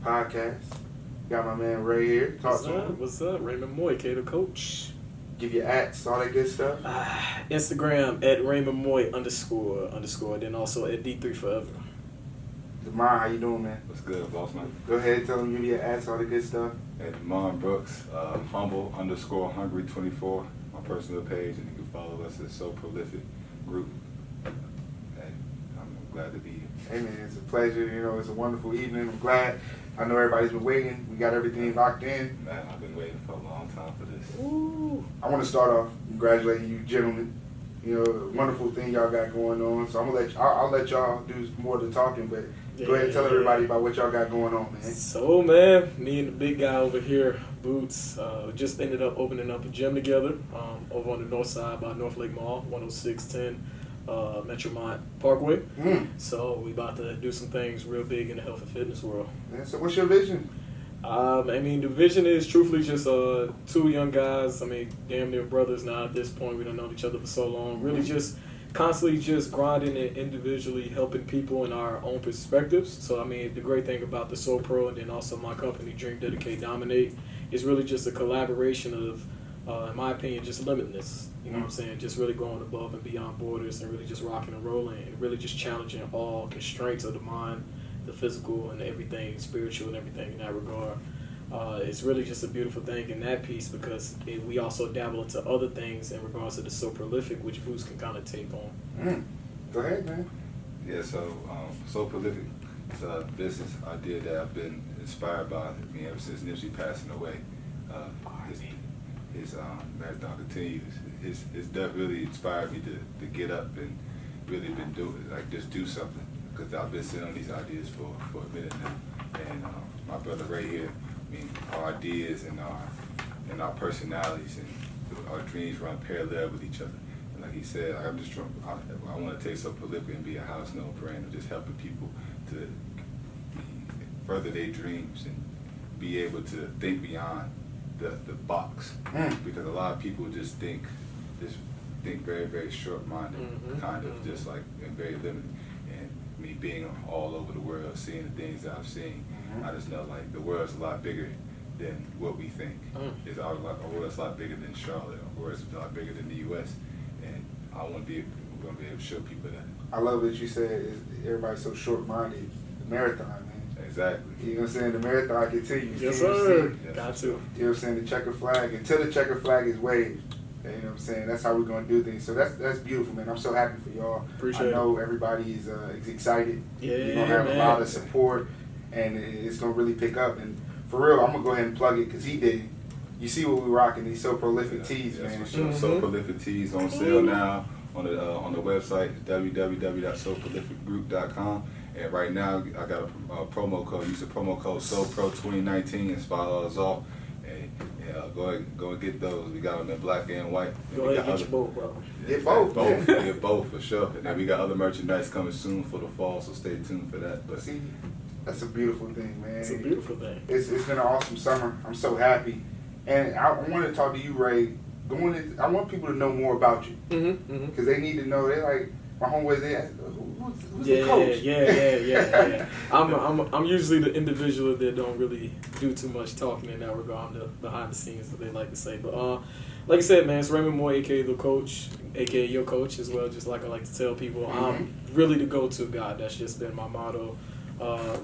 podcast. Got my man Ray here. Talk to him. What's up? Raymond Moy, K the coach. Give your ats, all that good stuff. Instagram at Raymond Moy __. Then also at D3 Forever. Demond, how you doing, man? What's good, boss man? Go ahead, tell them give your ats, all the good stuff. At Demond Brooks, humble_hungry24, my personal page, and you can follow us at So Prolific Group. And I'm glad to be here. Hey man, it's a pleasure. You know, it's a wonderful evening. I'm glad. I know everybody's been waiting. We got everything locked in. Man, I've been waiting for a long time for this. Ooh. I want to start off congratulating you, gentlemen. You know, wonderful thing y'all got going on. So I'm gonna I'll let y'all do more of the talking, but go ahead and tell everybody about what y'all got going on, man. So man, me and the big guy over here, Boots, just ended up opening up a gym together over on the north side by North Lake Mall, 10610 Metromont Parkway. So we about to do some things real big in the health and fitness world. Yeah, so what's your vision? I mean, the vision is truthfully just two young guys. I mean, damn near brothers now at this point. We don't know each other for so long. Really just constantly just grinding and individually helping people in our own perspectives. So, I mean, the great thing about the Soul Pro and then also my company, Dream, Dedicate, Dominate, is really just a collaboration of, in my opinion, just limitless. You know what I'm saying? Just really going above and beyond borders and really just rocking and rolling and really just challenging all constraints of the mind, the physical and everything, spiritual and everything in that regard. It's really just a beautiful thing in that piece because we also dabble into other things in regards to the So Prolific, which Bruce can kind of take on. Go ahead, man. Yeah, so So Prolific is a business idea that I've been inspired by ever since Nipsey passing away. His marathon continues. His death really inspired me to get up and really been doing just do something. Because I've been sitting on these ideas for a minute now, and my brother Ray here, I mean, our ideas and our personalities and our dreams run parallel with each other. And like he said, I want to take So Prolific and be a house known brand of just helping people to further their dreams and be able to think beyond the box. Because a lot of people just think very, very short-minded, kind of just like and very limited. Me being all over the world, seeing the things that I've seen, I just know like the world's a lot bigger than what we think. It's our world's a lot bigger than Charlotte. Our world's a lot bigger than the U.S. And I want to be able to show people that. I love what you said. Everybody's so short-minded. The marathon, man. Exactly. You know what I'm saying? The marathon continues. Yes, sir. Yes, Got to. You know what I'm saying? The checker flag. Until the checker flag is waved. You know what I'm saying? That's how we're going to do things. So that's beautiful, man. I'm so happy for y'all. Appreciate it. I know everybody is excited. Yeah, you're going to have a lot of support, and it's going to really pick up. And for real, I'm going to go ahead and plug it because he did. You see what we're rocking, these So Prolific tees, man. For sure. So Prolific tees on sale now on the website, www.soprolificgroup.com. And right now, I got a promo code. Use the promo code SOPRO2019 and $5 off. Go and get those. We got them in black and white. And Go ahead and get your both, bro. Get both, man. Get both for sure. And then we got other merchandise coming soon for the fall, so stay tuned for that. But See, that's a beautiful thing, man. It's a beautiful thing. It's been an awesome summer. I'm so happy. And I want to talk to you, Ray. I want people to know more about you. Because they need to know. They're like, my homeboys, they ask, who's the coach? Yeah. I'm usually the individual that don't really do too much talking in that regard. I'm the behind the scenes, that they like to say. But like I said, man, it's Raymond Moore, aka the coach, aka your coach as well. Just like I like to tell people, I'm really the go-to guy. That's just been my motto.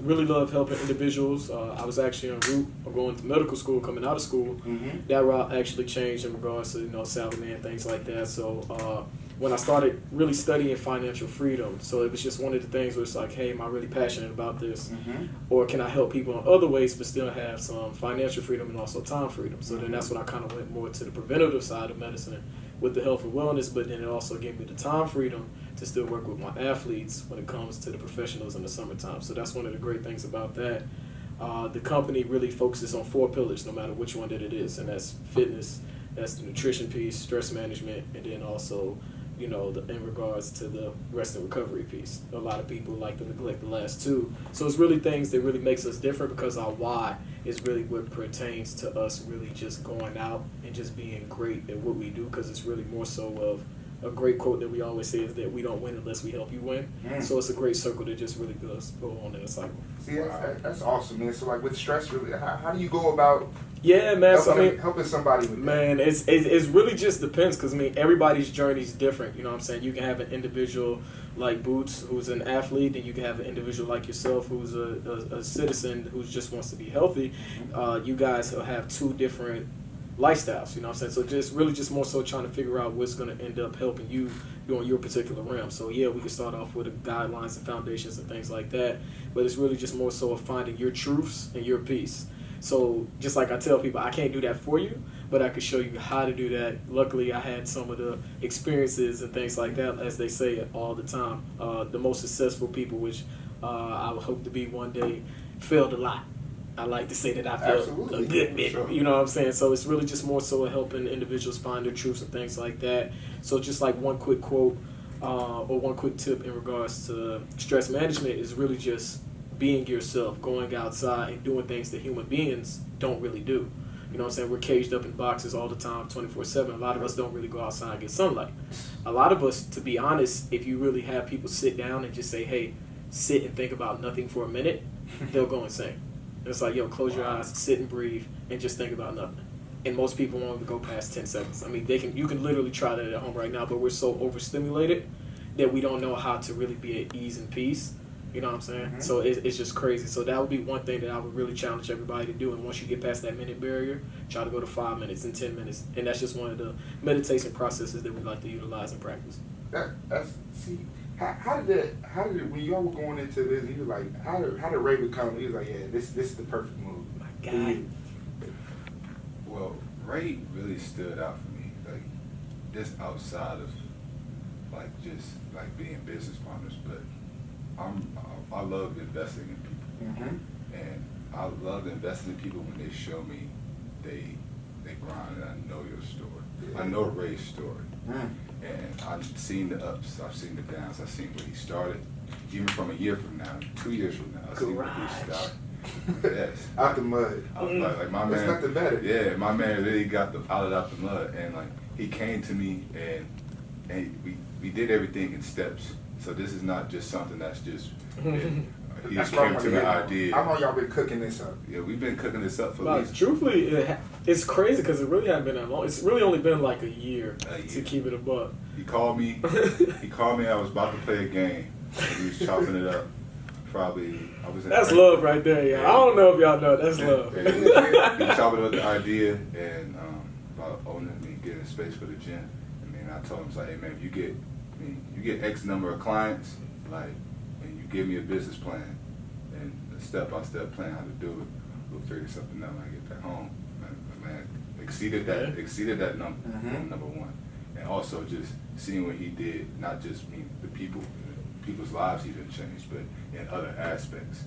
Really love helping individuals. I was actually en route of going to medical school, coming out of school. That route actually changed in regards to salary and things like that. So when I started really studying financial freedom, so it was just one of the things where it's like, hey, am I really passionate about this? Or can I help people in other ways but still have some financial freedom and also time freedom? So then that's when I kind of went more to the preventative side of medicine with the health and wellness, but then it also gave me the time freedom to still work with my athletes when it comes to the professionals in the summertime. So that's one of the great things about that. The company really focuses on 4 pillars, no matter which one that it is, and that's fitness, that's the nutrition piece, stress management, and then also in regards to the rest and recovery piece. A lot of people like to neglect the last 2. So it's really things that really makes us different because our why is really what pertains to us really just going out and just being great at what we do because it's really more so of a great quote that we always say is that we don't win unless we help you win. So it's a great circle that just really does go on in a cycle. See, that's awesome, man. So like with stress, really, how do you go about helping somebody with that? It's really just depends because everybody's journey is different. You know what I'm saying? You can have an individual like Boots who's an athlete, and you can have an individual like yourself who's a citizen who just wants to be healthy. You guys will have two different lifestyles, you know what I'm saying? So just more so trying to figure out what's going to end up helping you during your particular realm. So yeah, we can start off with the guidelines and foundations and things like that, but it's really just more so of finding your truths and your peace. So just like I tell people, I can't do that for you, but I can show you how to do that. Luckily, I had some of the experiences and things like that, as they say all the time. The most successful people, which I would hope to be one day, failed a lot. I like to say that I failed a good bit, you know what I'm saying? So it's really just more so helping individuals find their truths and things like that. So just like one quick quote or one quick tip in regards to stress management is really just being yourself, going outside and doing things that human beings don't really do. You know what I'm saying? We're caged up in boxes all the time, 24/7. A lot of us don't really go outside and get sunlight. A lot of us, to be honest, if you really have people sit down and just say, hey, sit and think about nothing for a minute, they'll go insane. It's like, yo, close your eyes, sit and breathe, and just think about nothing. And most people won't even go past 10 seconds. I mean, you can literally try that at home right now, but we're so overstimulated that we don't know how to really be at ease and peace. You know what I'm saying? Mm-hmm. So it's just crazy. So that would be one thing that I would really challenge everybody to do. And once you get past that minute barrier, try to go to 5 minutes and 10 minutes. And that's just one of the meditation processes that we like to utilize and practice. How did when y'all were going into this, he was like, how did Ray become? He was like, yeah, this is the perfect move. My God. Well, Ray really stood out for me, like just outside of being business partners, but I love investing in people, and I love investing in people when they show me they grind, and I know your story. Yeah. I know Ray's story. And I've seen the ups, I've seen the downs, I've seen where he started. Even from a year from now, 2 years from now, I've seen where he started. Yes. Out the mud. Like my man. There's nothing better. Yeah, my man really got the pilot out the mud, and like he came to me and we did everything in steps. So this is not just something that's just. He just came to the idea. How long y'all been cooking this up? Yeah, we've been cooking this up for at least. Truthfully, it's crazy because it really hasn't been that long. It's really only been like a year. To keep it a buck. He called me. I was about to play a game. And he was chopping it up. Probably, I was. That's love right there, yeah. I don't know if y'all know. That's love. He was chopping up the idea and about owning me, getting space for the gym. I told him, it's like, hey man, if you get X number of clients, like. Give me a business plan and a step-by-step plan how to do it. We'll figure something out when I get back home. Man, exceeded that number, number one. And also just seeing what he did, not just the people's lives he didn't change, but in other aspects.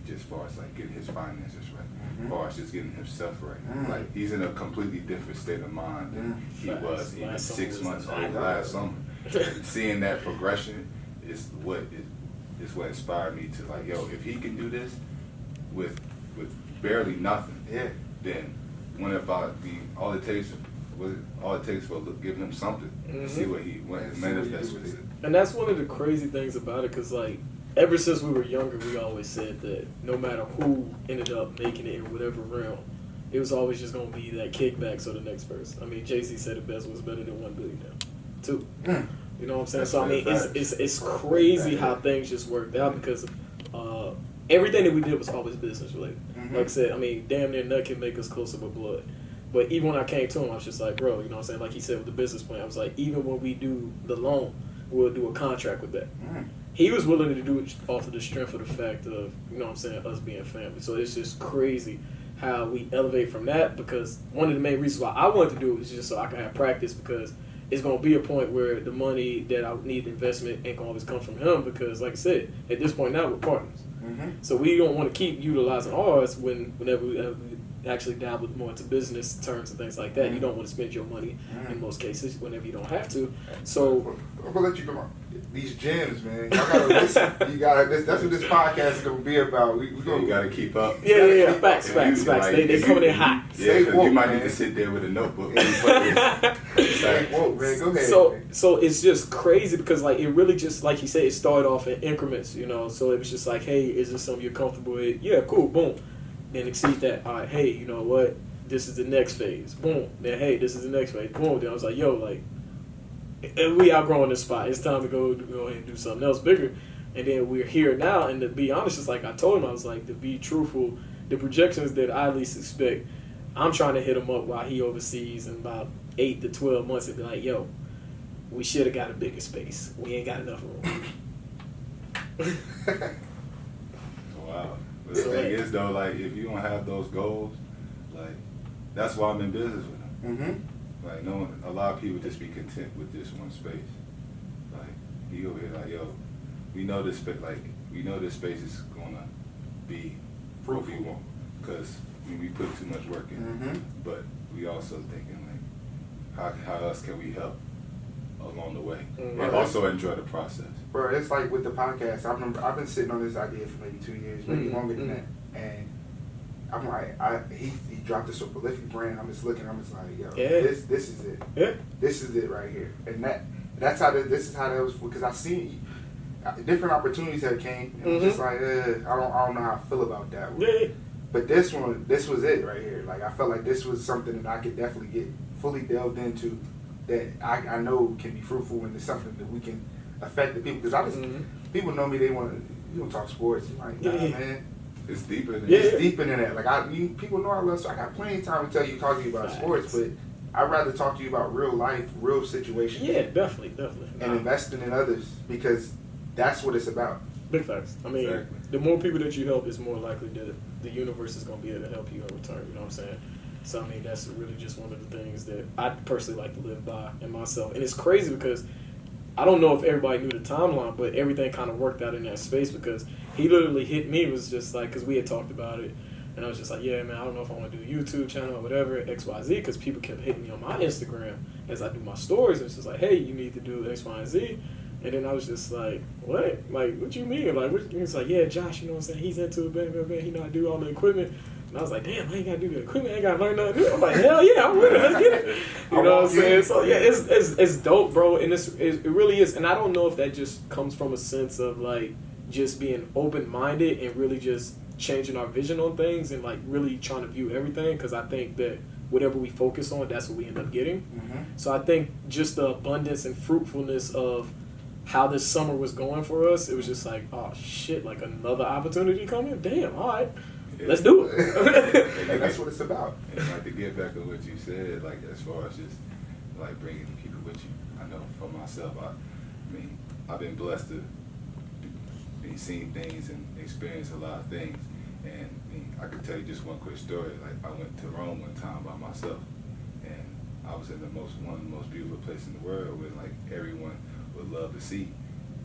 Just as far as like getting his finances right, as far as just getting himself right. Like he's in a completely different state of mind than he was even 6 months old last summer. Seeing that progression is what inspired me to like, yo, if he can do this with barely nothing, then what if all it takes for give him something, see what he manifests with it. And that's one of the crazy things about it, because like ever since we were younger, we always said that no matter who ended up making it in whatever realm, it was always just gonna be that kickbacks or the next person. I mean, Jay-Z said the best was better than $1 billion. 2. You know what I'm saying? So I mean, it's crazy how things just worked out because everything that we did was always business related. Like I said, I mean, damn near nut can make us closer with blood. But even when I came to him, I was just like, bro, you know what I'm saying? Like he said with the business plan, I was like, even when we do the loan, we'll do a contract with that. He was willing to do it off of the strength of the fact of, you know what I'm saying, us being family. So it's just crazy how we elevate from that, because one of the main reasons why I wanted to do it is just so I can have practice, because it's going to be a point where the money that I need investment ain't going to always come from him, because like I said, at this point now we're partners. So we don't want to keep utilizing ours whenever we actually dabble more into business terms and things like that. You don't want to spend your money in most cases whenever you don't have to. So I'm going to let you go on. these gems, man. Y'all gotta listen. That's what this podcast is gonna be about. We you gotta keep up. Yeah. Facts. Like, they coming in hot. Yeah, because you might man. need to sit there with a notebook. Stay woke, man. Go ahead. So it's just crazy because like it really just like you said, it started off in increments, you know. So it was just like, hey, is this something you're comfortable with? Yeah, cool, boom. Then exceed that. All right, hey, you know what? This is the next phase. Boom. Then hey, this is the next phase. Boom. Then I was like, yo, like. And we outgrowing this spot. It's time to go ahead and do something else bigger. And then we're here now. And to be honest, just like I told him, I was like, to be truthful, the projections that I at least expect, I'm trying to hit him up while he overseas in about 8 to 12 months and be like, yo, we should have got a bigger space. We ain't got enough room. Wow. But the thing is, though, like, if you don't have those goals, like, that's why I'm in business with them. Mm-hmm. Like, a lot of people just be content with this one space. Like, he over here, like, yo, we know this space is gonna be what we want, because we put too much work in. Mm-hmm. But we also thinking like, how else can we help along the way, and also enjoy the process. Bro, it's like with the podcast. I remember I've been sitting on this idea for maybe 2 years, maybe longer than that, and I'm like, he dropped this so prolific brand. I'm just looking. I'm just like, yo, this is it. Yeah. This is it right here. And that's how this is how that was, because I seen different opportunities that came. And it was just like, I don't know how I feel about that one. Yeah. But this was it right here. Like, I felt like this was something that I could definitely get fully delved into, that I know can be fruitful, and it's something that we can affect the people. Because people know me. They want to talk sports. I'm like, nah, man. It's deeper than It's deeper than that. Like, people know I love. So I got plenty of time to talk to you about sports, but I'd rather talk to you about real life, real situations. Yeah, definitely. And investing in others, because that's what it's about. Big facts. I mean, the more people that you help, is more likely that the universe is going to be able to help you in return. You know what I'm saying? So I mean, that's really just one of the things that I personally like to live by in myself. And it's crazy because I don't know if everybody knew the timeline, but everything kind of worked out in that space, because he literally hit me. It was just like, because we had talked about it, and I was just like, yeah, man, I don't know if I want to do a YouTube channel or whatever, XYZ, because people kept hitting me on my Instagram as I do my stories, and it's just like, hey, you need to do X, Y, and Z. And then I was just like, what? Like, what you mean? Like, it's like, yeah, Josh, you know what I'm saying? He's into it, man. He know how to do all the equipment. And I was like, damn, I ain't got to do the equipment. I ain't got to learn nothing to do. I'm like, hell yeah, I'm with it. Let's get it. You know what I'm saying? So, yeah, it's dope, bro. And it really is. And I don't know if that just comes from a sense of, like, just being open-minded and really just changing our vision on things and, like, really trying to view everything. Because I think that whatever we focus on, that's what we end up getting. Mm-hmm. So I think just the abundance and fruitfulness of how this summer was going for us, it was just like, oh shit, like another opportunity coming? Damn, all right, let's do it. And that's what it's about. And like, to get back to what you said, like, as far as just like bringing people with you, I know for myself, I mean, I've been blessed to be seeing things and experience a lot of things. And I mean, I could tell you just one quick story. Like, I went to Rome one time by myself, and I was in one of the most beautiful places in the world, where like everyone would love to see.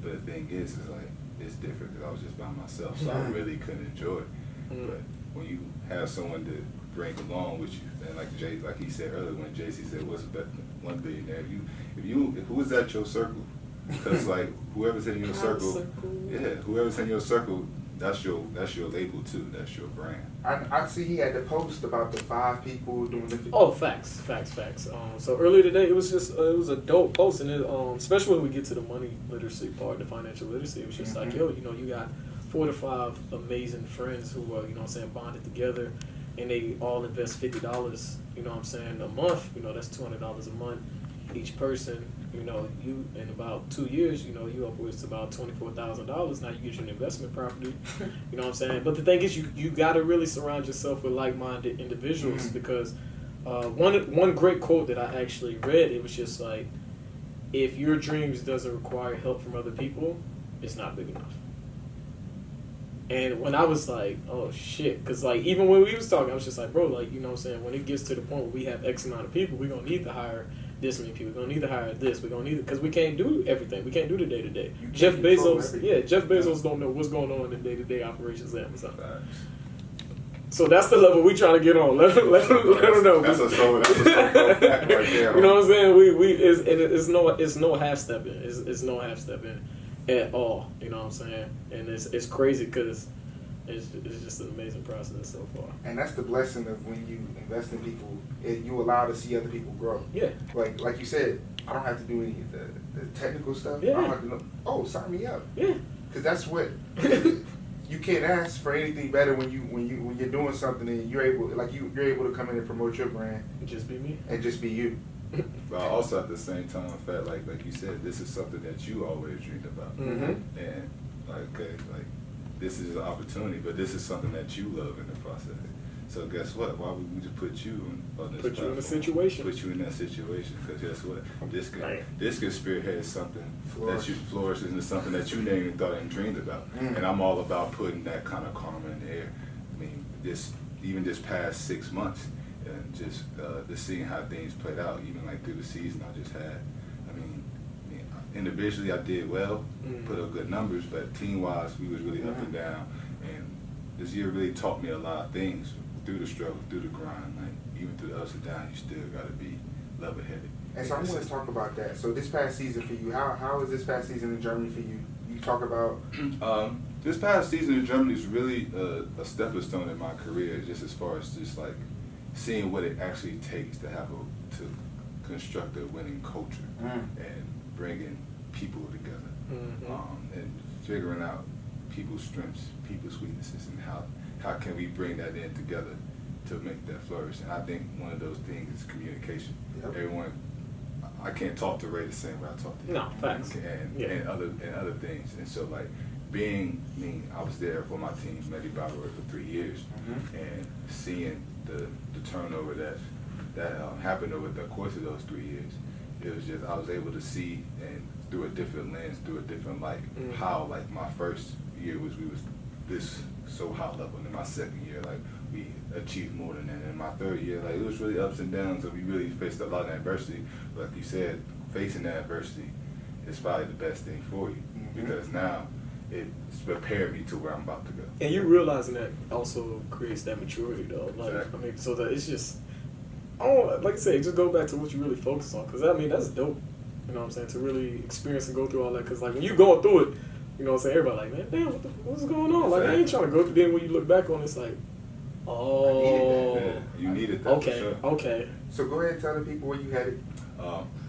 But the thing is like, it's different because I was just by myself, so I really couldn't enjoy it. But when you have someone to bring along with you, and like he said earlier, when JC said, "What's the one billionaire?" Who is at your circle? Because like whoever's in your circle, whoever's in your circle, that's your label too. That's your brand. I see he had to post about the 5 people doing the. Oh, facts. So earlier today, it was a dope post, and especially when we get to the money literacy part, the financial literacy, it was just like, yo, you know, you got 4 to 5 amazing friends who are, you know what I'm saying, bonded together, and they all invest $50, you know what I'm saying, a month. You know, that's $200 a month each person. You know, you in about 2 years, you know, you upwards to about $24,000. Now you get your investment property. You know what I'm saying? But the thing is, you got to really surround yourself with like-minded individuals, because one great quote that I actually read, it was just like, if your dreams doesn't require help from other people, it's not big enough. And when I was like, oh shit, because like even when we was talking, I was just like, bro, like, you know what I'm saying, when it gets to the point where we have X amount of people, we're going to need to hire this many people. We're going to need to hire this. We're going to need it, because we can't do everything. We can't do the day-to-day. Jeff Bezos don't know what's going on in the day-to-day operations at Amazon. So that's the level we trying to get on. Let them know. That's a soul fact right there. You know what I'm saying? It's no half stepping. It's no half stepping. at all. You know what I'm saying? And it's crazy because it's just an amazing process so far. And that's the blessing of when you invest in people, you allow to see other people grow. Yeah. Like you said, I don't have to do any of the technical stuff. Yeah. I don't have to know, oh, sign me up. Yeah. Because that's what you can't ask for anything better when you're doing something and you're able to come in and promote your brand. Just be me. And just be you. But also at the same time, felt like you said, this is something that you always dreamed about, Mm-hmm. and this is an opportunity, but this is something that you love in the process. So guess what? Why would we just put you on this Put you in a platform? situation. Put you in that situation, because guess what? This can spearhead something Flourish. that you flourishes into something that you never even thought and dreamed about. And I'm all about putting that kind of karma in the air. I mean, even this past 6 months. And just seeing how things played out, even like through the season I just had. I mean, individually I did well, put up good numbers, but team-wise we was really up and down. And this year really taught me a lot of things through the struggle, through the grind. Like even through the ups and downs, you still got to be level-headed. And so I want to talk about that. So this past season for you, how was this past season in Germany for you? You talk about this past season in Germany is really a stepping stone in my career, just as far as just like seeing what it actually takes to to construct a winning culture and bringing people together, and figuring out people's strengths, people's weaknesses, and how can we bring that in together to make that flourish. And I think one of those things is communication. Yep. Everyone, I can't talk to Ray the same way I talk to you. No, facts. And other things. And so like I was there for my team, Medi Bauer, for 3 years, and seeing the turnover that happened over the course of those 3 years, it was just I was able to see, and through a different lens, through a different light, how like my first year we was this so high level, and in my second year like we achieved more than that, and in my third year like it was really ups and downs, so we really faced a lot of adversity. But like you said, facing that adversity is probably the best thing for you, because now it's prepared me to where I'm about to go. And you realizing that also creates that maturity, though. Like, Exactly. I mean, so that it's just, like I say, just go back to what you really focus on. Because, I mean, that's dope. You know what I'm saying? To really experience and go through all that. Because, like, when you're going through it, you know what I'm saying? Everybody like, man, damn, what's going on? Like, I ain't trying to go through. Then when you look back on it, it's like, oh. You needed that. Okay, for sure. okay. So go ahead and tell the people where you headed.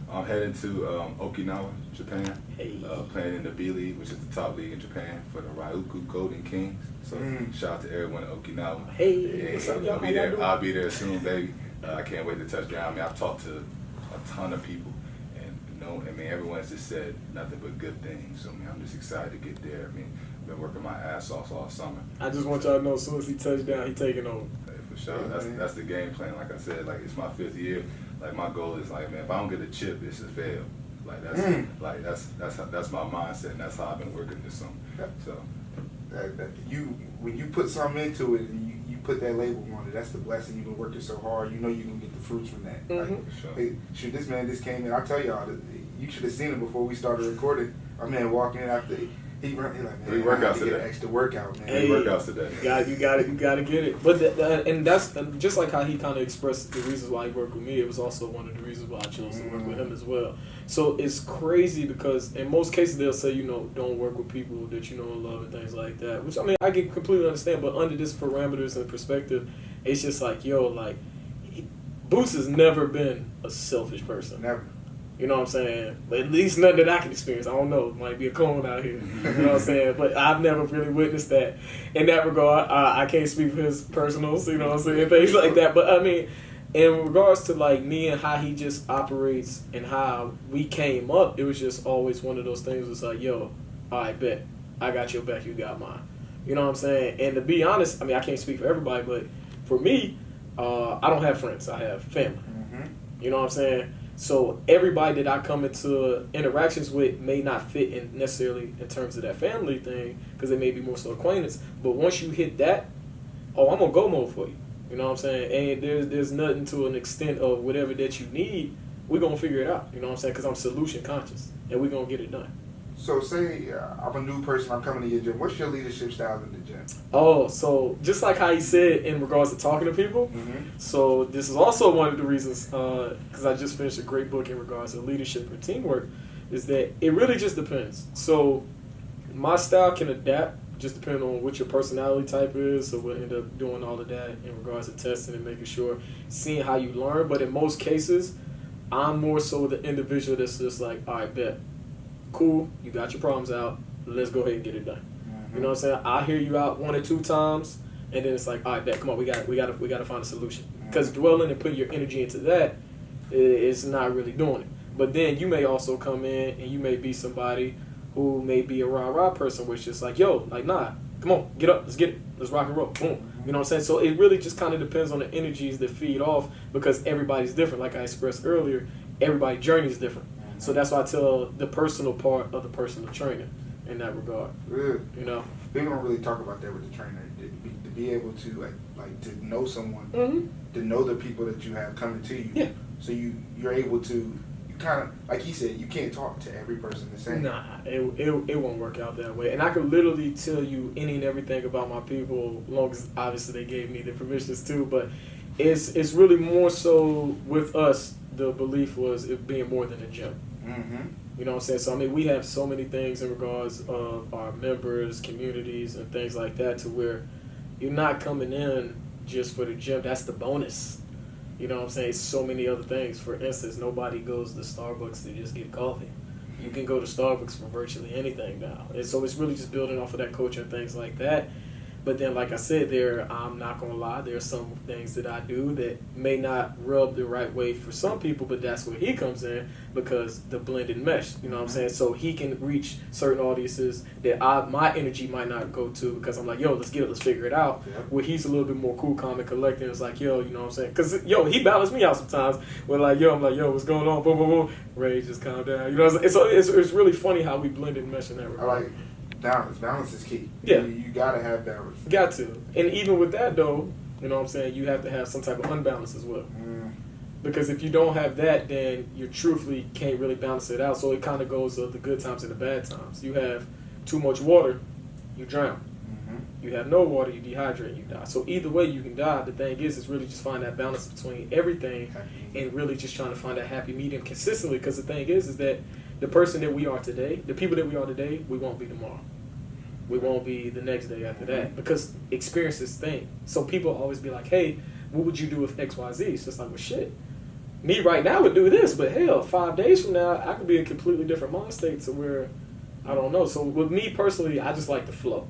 I'm heading to Okinawa, Japan, Hey. playing in the B League, which is the top league in Japan, for the Ryukyu Golden Kings. So shout out to everyone in Okinawa. Hey, what's up, y'all? I'll be there. I'll be there soon, baby. I can't wait to touch down. I mean, I've talked to a ton of people, and everyone's just said nothing but good things. So I'm just excited to get there. I mean, I've been working my ass off all summer. I just want y'all to know, as soon as he touched down, he taking over. For sure. That's the game plan. Like I said, like it's my 5th year. Like my goal is like, man, if I don't get a chip, it's a fail. Like that's my mindset, and that's how I've been working this summer. So when you put something into it and you put that label on it, that's the blessing. You've been working so hard, you know you're gonna get the fruits from that. Like, sure. hey, shoot, this man just came in. I tell y'all, you should have seen him before we started recording. Our man walking in after he like, man, 3 workouts get today. an extra workout, man. 3 workouts today. You got to get it. But and that's just like how he kind of expressed the reasons why he worked with me. It was also one of the reasons why I chose to work with him as well. So it's crazy because in most cases they'll say, don't work with people that you know and love and things like that. Which I mean I can completely understand. But under this parameters and perspective, it's just like Boots has never been a selfish person. Never. You know what I'm saying? At least nothing that I can experience. I don't know. It might be a clone out here. You know what I'm saying? But I've never really witnessed that. In that regard, I can't speak for his personals, you know what I'm saying? Things like that. But I mean, in regards to like me and how he just operates and how we came up, it was just always one of those things. It's like, all right, bet. I got your back, you got mine. You know what I'm saying? And to be honest, I mean, I can't speak for everybody, but for me, I don't have friends. I have family. You know what I'm saying? So everybody that I come into interactions with may not fit in necessarily in terms of that family thing because they may be more so acquaintance. But once you hit that, I'm gonna go mode for you. You know what I'm saying? And there's nothing to an extent of whatever that you need. We're gonna figure it out. You know what I'm saying? Because I'm solution conscious, and we're gonna get it done. So say I'm a new person, I'm coming to your gym. What's your leadership style in the gym? So just like how you said in regards to talking to people, so this is also one of the reasons, because I just finished a great book in regards to leadership and teamwork, is that it really just depends. So my style can adapt just depending on what your personality type is. So we'll end up doing all of that in regards to testing and making sure, seeing how you learn. But in most cases, I'm more so the individual that's just like, all right, bet, cool, you got your problems out, let's go ahead and get it done. You know what I'm saying? I hear you out 1 or 2 times, and then it's like, all right, bet, come on, we got to find a solution. Because dwelling and putting your energy into that is not really doing it. But then you may also come in and you may be somebody who may be a rah-rah person, which is like, yo, like, nah, come on, get up, let's get it, let's rock and roll, boom. You know what I'm saying? So it really just kind of depends on the energies that feed off, because everybody's different. Like I expressed earlier, everybody's journey is different. So that's why I tell the personal part of the personal trainer in that regard. Yeah. You know? People don't really talk about that with the trainer. To be able to like to know someone, to know the people that you have coming to you. Yeah. So you're able to, kind of, like he said, you can't talk to every person the same. Nah, it won't work out that way. And I could literally tell you any and everything about my people, as long as obviously they gave me the permissions too. But it's really more so with us. The belief was it being more than a gym. You know what I'm saying? So I mean, we have so many things in regards of our members, communities, and things like that, to where you're not coming in just for the gym. That's the bonus. You know what I'm saying? So many other things. For instance, nobody goes to Starbucks to just get coffee. You can go to Starbucks for virtually anything now. And so it's really just building off of that culture and things like that. But then, like I said, I'm not going to lie, there are some things that I do that may not rub the right way for some people, but that's where he comes in, because the blended mesh, you know what I'm saying? So he can reach certain audiences that my energy might not go to, because I'm like, yo, let's get it, let's figure it out. Yeah. Where he's a little bit more cool, calm, and collected. It's like, yo, you know what I'm saying? Because, yo, he balanced me out sometimes. Where like, I'm like, yo, what's going on? Boom, boom, boom. Ray, just calm down. You know what I'm saying? So it's really funny how we blend and mesh in that regard. I like balance. Balance is key. Yeah. You gotta have balance. Got to. And even with that, though, you know what I'm saying, you have to have some type of unbalance as well. Because if you don't have that, then you truthfully can't really balance it out. So it kind of goes of the good times and the bad times. You have too much water, you drown. You have no water, you dehydrate, you die. So either way, you can die. The thing is really just find that balance between everything and really just trying to find that happy medium consistently. Because the thing is that the person that we are today, the people that we are today, we won't be tomorrow. We won't be the next day after that, because experience is thing. So people always be like, hey, what would you do with X, Y, Z? It's just like, well, shit. Me right now would do this, but hell, 5 days from now, I could be in a completely different mind state to where, I don't know. So with me personally, I just like the flow.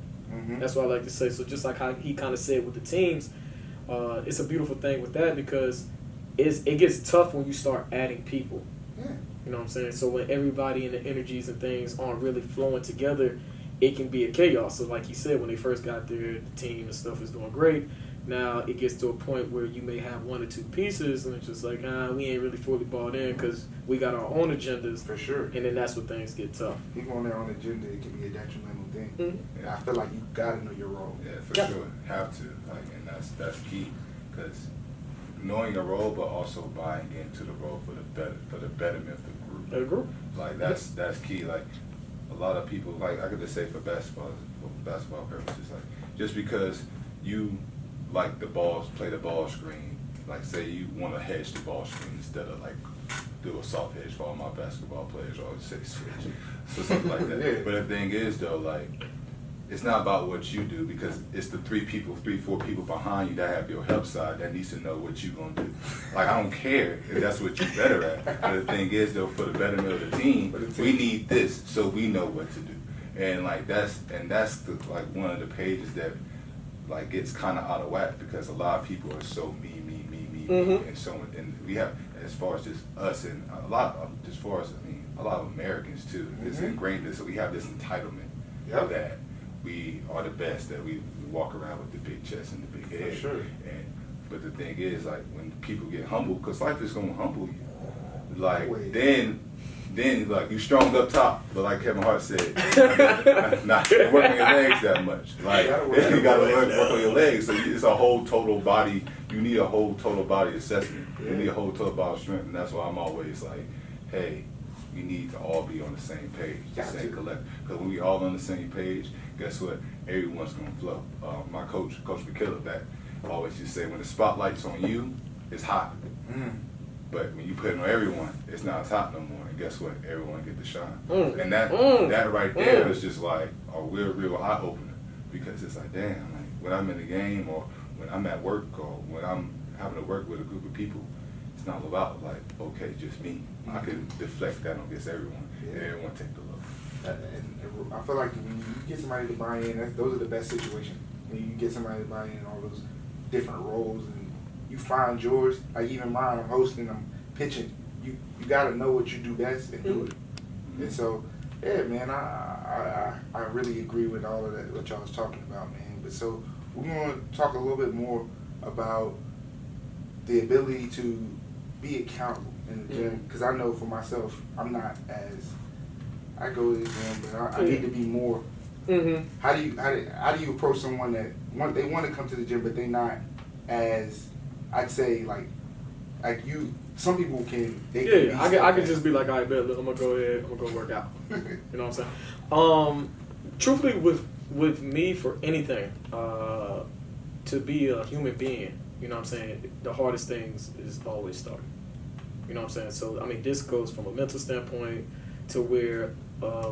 That's what I like to say. So just like how he kind of said with the teams, it's a beautiful thing with that, because it gets tough when you start adding people. You know what I'm saying? So when everybody and the energies and things aren't really flowing together, it can be a chaos. So like he said, when they first got there, the team and stuff is doing great. Now it gets to a point where you may have 1 or 2 pieces, and it's just like, we ain't really fully bought in because we got our own agendas. For sure. And then that's when things get tough. Even on their own agenda, it can be a detrimental thing. And I feel like you gotta know your role. Yeah, for sure. Have to. And that's key, because knowing your role, but also buying into the role for the betterment of the group. Like that's key. Like a lot of people, like I could just say for basketball purposes, like just because you like play the ball screen, like say you want to hedge the ball screen instead of like do a soft hedge for all my basketball players, or say switch, so something like that. But the thing is though, like it's not about what you do, because it's the 3, 4 people behind you that have your help side that needs to know what you're gonna do. Like I don't care if that's what you're better at. But the thing is though, for the betterment of the team, we need this so we know what to do. And like that's like one of the pages that like gets kind of out of whack, because a lot of people are so me, and so, and we have, as far as just us and a lot of Americans too, it's ingrained. So we have this entitlement that we are the best, that we walk around with the big chest and the big head. For sure. But the thing is, like when people get humble, because life is gonna humble you. Like then like you strong up top, but like Kevin Hart said, not working your legs that much. Like you gotta work on your legs. So it's a whole total body. You need a whole total body assessment. You need a whole total body strength, and that's why I'm always like, hey, we need to all be on the same page, the same collective. Because when we all on the same page, guess what? Everyone's gonna flow. My coach McKillop, that always used to say, when the spotlight's on you, it's hot. But when you put it on everyone, it's not top no more. And guess what? Everyone get to shine. And that right there is just like a real eye opener, because it's like, damn, like when I'm in the game or when I'm at work or when I'm having to work with a group of people, it's not about like, okay, just me. I can deflect that on against everyone, and everyone take the look. And I feel like when you get somebody to buy in, those are the best situations. When you get somebody to buy in all those different roles and you find yours, like even mine, I'm hosting, I'm pitching. You got to know what you do best and do it. And so, yeah, man, I really agree with all of that, what y'all was talking about, man. But so we're going to talk a little bit more about the ability to be accountable in the gym, because I know for myself, I'm not as, I go to the gym, but I need to be more. How do you approach someone that they want to come to the gym, but they not as, I'd say, like you? Some people can. I can just be like, all right, bet, look, I'm gonna go ahead, I'm gonna go work out. You know what I'm saying? Truthfully, with me, for anything, to be a human being, you know what I'm saying, the hardest things is always starting. You know what I'm saying? So, I mean, this goes from a mental standpoint to where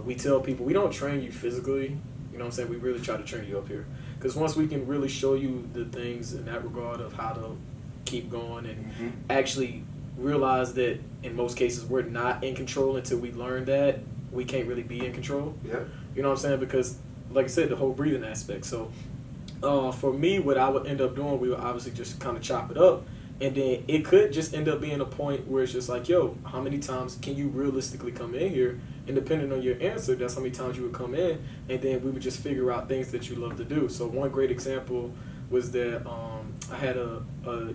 we tell people we don't train you physically. You know what I'm saying? We really try to train you up here. Because once we can really show you the things in that regard of how to keep going and actually realize that in most cases we're not in control until we learn that we can't really be in control. Yeah. You know what I'm saying? Because, like I said, the whole breathing aspect. So, for me, what I would end up doing, we would obviously just kind of chop it up. And then it could just end up being a point where it's just like, yo, how many times can you realistically come in here? And depending on your answer, that's how many times you would come in. And then we would just figure out things that you love to do. So one great example was that I had a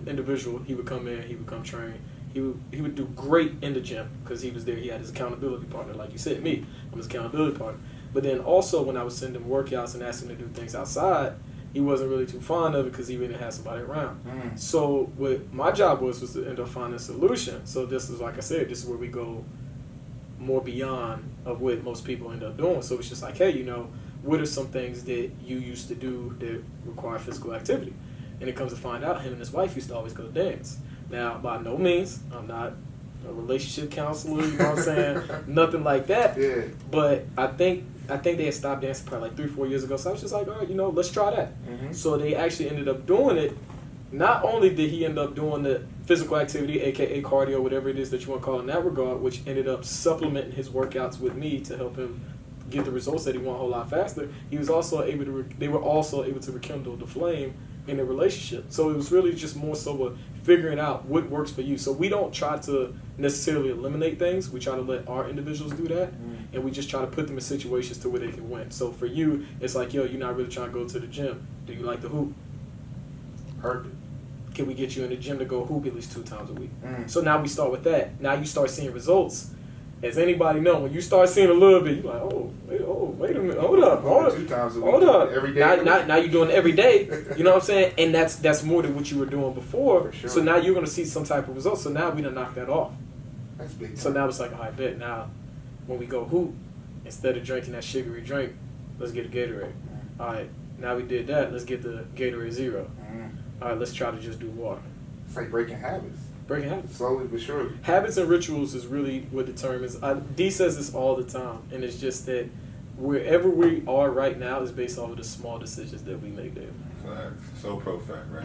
individual. He would come in, he would come train. He would do great in the gym because he was there. He had his accountability partner, like you said, me. I'm his accountability partner. But then also when I was sending him workouts and asking him to do things outside, he wasn't really too fond of it because he really had somebody around. So what my job was to end up finding a solution. So this is, like I said, this is where we go more beyond of what most people end up doing. So it's just like, hey, you know, what are some things that you used to do that require physical activity? And it comes to find out him and his wife used to always go dance. Now, by no means, I'm not a relationship counselor, you know what I'm saying? Nothing like that. Yeah. But I think they had stopped dancing probably like 3-4 years ago. So I was just like, all right, you know, let's try that. So they actually ended up doing it. Not only did he end up doing the physical activity, aka cardio, whatever it is that you want to call it in that regard, which ended up supplementing his workouts with me to help him get the results that he want a whole lot faster. He was also able to. They were also able to rekindle the flame in their relationship. So it was really just more so a figuring out what works for you. So we don't try to necessarily eliminate things. We try to let our individuals do that, and we just try to put them in situations to where they can win. So for you, it's like, yo, you're not really trying to go to the gym. Do you like to hoop? Perfect. Can we get you in the gym to go hoop at least 2 times a week? So now we start with that. Now you start seeing results. As anybody know, when you start seeing a little bit, you're like, wait a minute, hold up. 2 times a week. Every day. Now you're doing it every day. You know what I'm saying? And that's more than what you were doing before. For sure. So now you're going to see some type of results. So now we done knocked that off. That's big. So now it's like, all right, bet. Now when we go hoop, instead of drinking that sugary drink, let's get a Gatorade. All right, now we did that. Let's get the Gatorade Zero. All right, let's try to just do water. It's like breaking habits. Breaking habits. Slowly but surely. Habits and rituals is really what determines. D says this all the time, and it's just that wherever we are right now is based off of the small decisions that we make there. So pro fact, right?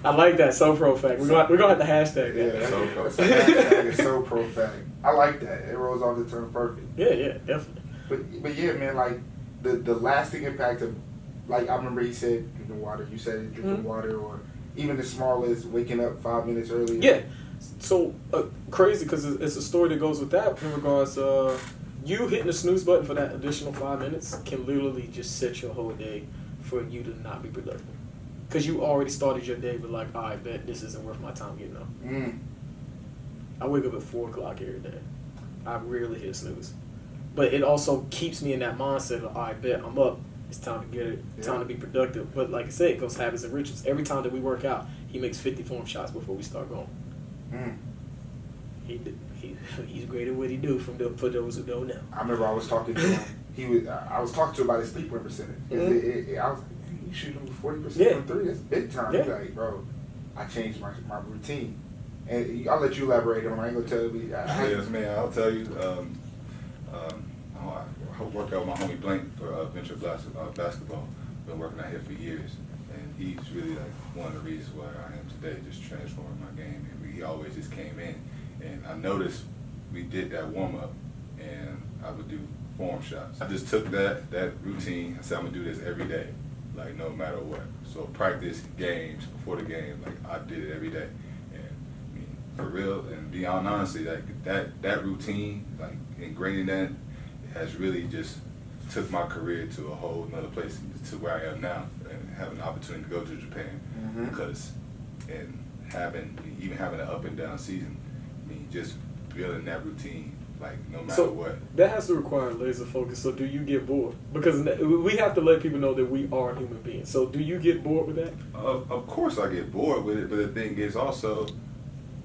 I like that. So pro fact. We're gonna have to hashtag that. Yeah, so pro fact. Hashtag is so pro fact. I like that. It rolls off the tongue perfect. Yeah, definitely. But yeah, man, like the lasting impact of, like I remember he said drinking water. You said drinking water, or even as small as waking up 5 minutes earlier. Yeah. So crazy because it's a story that goes with that in regards you hitting the snooze button for that additional 5 minutes can literally just set your whole day for you to not be productive. Because you already started your day with like, all right, bet this isn't worth my time getting up. I wake up at 4 o'clock every day. I rarely hit snooze. But it also keeps me in that mindset of, all right, bet I'm up. It's time to get it. Time to be productive. But like I said, it goes habits and rituals. Every time that we work out, he makes 50 form shots before we start going. He's great at what he do for those who don't know. I remember I was talking to him. I was talking to him about his 3-point percentage. I was like, you shooting 40% from 3? That's big time. Yeah. He's like, bro, I changed my routine. And I'll let you elaborate on it. I ain't gonna tell you. Yes, man. I'll tell you. I work out with my homie Blank for Venture Basketball. Been working out here for years, and he's really like one of the reasons why I am today, just transforming my game. And he always just came in, and I noticed we did that warm up, and I would do form shots. I just took that routine. I said I'm gonna do this every day, like no matter what. So practice, games, before the game, like I did it every day. And I mean, for real, and beyond honestly, like that routine, like ingraining that, has really just took my career to a whole nother place, to where I am now, and having the opportunity to go to Japan, because and even having an up and down season, I mean, just building that routine, like no matter what. That has to require laser focus. So do you get bored? Because we have to let people know that we are human beings. So do you get bored with that? Of course I get bored with it, but the thing is also,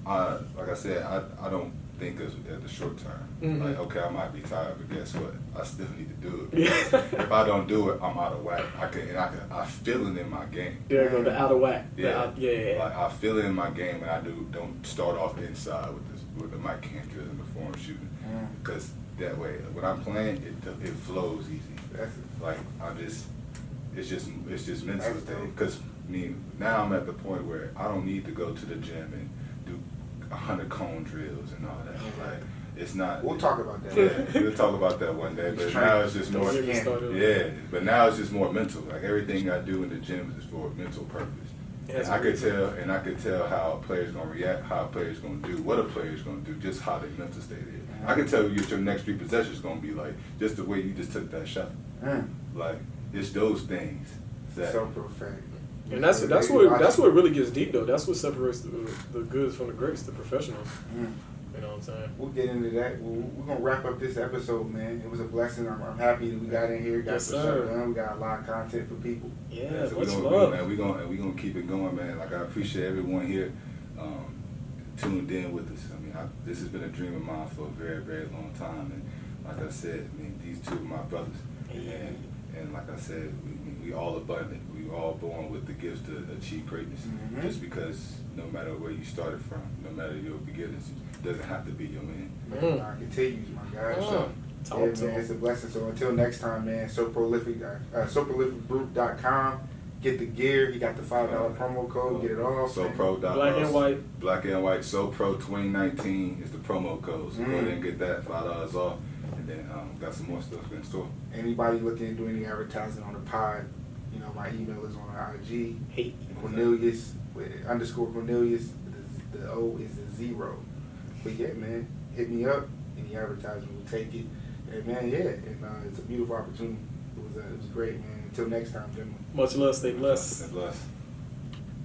like I said, I don't think at the short term. Like, okay, I might be tired, but guess what? I still need to do it. If I don't do it, I'm out of whack. I feel it in my game. There you go, the out of whack. Yeah. Yeah. Like I feel it in my game, and I don't start off inside with the Mike Canfield and the form shooting, because that way when I'm playing, it flows easy. Like it's just mental thing. Because I mean, now I'm at the point where I don't need to go to the gym and do 100 cone drills and all that. Like it's not. We'll talk about that. Yeah, we'll talk about that one day. But now it's just more. Yeah, but now it's just more mental. Like everything I do in the gym is for a mental purpose. And I could tell how a player's gonna react, how a player's gonna do, what a player's gonna do, just how their mental state is. I can tell you what your next 3 possessions gonna be like, just the way you just took that shot. Like it's those things that. So profound. And that's what really gets deep though. That's what separates the goods from the greats, the professionals. You know what I'm saying? We'll get into that. We're gonna wrap up this episode, man. It was a blessing. I'm happy that we got in here, got some stuff done. We got a lot of content for people. Yeah, so much love. Man, we gonna keep it going, man. Like I appreciate everyone here tuned in with us. I mean, this has been a dream of mine for a very, very long time. And like I said, I mean, these two are my brothers. And like I said, we all abundant. We all born with the gifts to achieve greatness. Just because no matter where you started from, no matter your beginnings, it doesn't have to be your end. Man, continues, my guy. So, man, it's a blessing. So until next time, man, so prolificgroup.com. Get the gear. You got the $5 promo code. Get it all. SoPro. Black and white. Black and white. SoPro 2019 is the promo code. So go ahead and get that $5 off. And then got some more stuff in store. Anybody looking to do any advertising on the pod, you know, my email is on IG. Hey. Cornelius _Cornelius. The O is a 0. But yeah, man, hit me up. Any advertisement, we'll take it. And man, and it's a beautiful opportunity. It was great, man. Until next time, gentlemen. Much love. Stay blessed. Stay blessed.